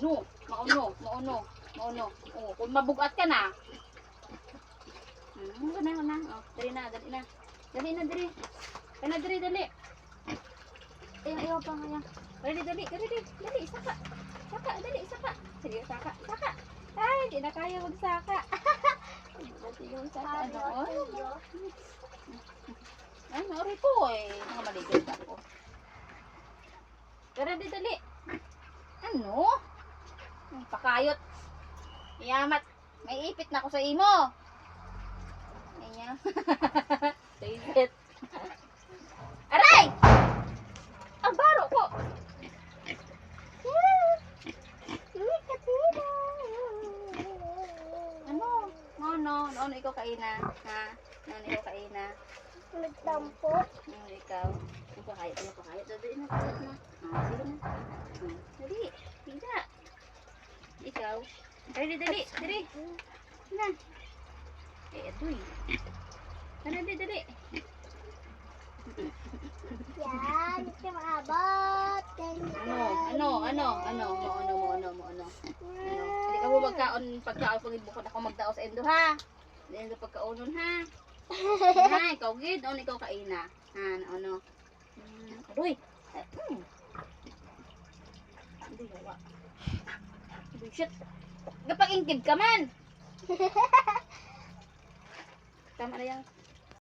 Mauno. Oh, kung mabugat ka na. Wala. Oh, dali na. Dali. Ayaw pa nga. Dali. Saka. Sige, saka. Ay, di na kaya magsaka. Dati yung saka. Ay, nari ko eh. Mga maligay ako. Dali. Ano? Pakayot. Yamat. May ipit na ako sa imo. Ayan. Ipit. Aray! Ang baro ko. Ano ikaw kaina? Ha? Ano ikaw kaina? Nagtampo. Ikaw. Napakayot. Dali na. Sige na. Dali. Tidak. Ikaw. Dali. Na. Adoy. Dali. Yan. Ito maabot. Ano? Hindi ka mo pagkaon pag-ibukod ako magdao sa endo ha. Sa endo pagkaonon ha. Ha, ikaw gid, ikaw kaina. Ha, ano. Adoy. Hindi gawa. Shit. Gapag-ingkid ka man. Tama na yan.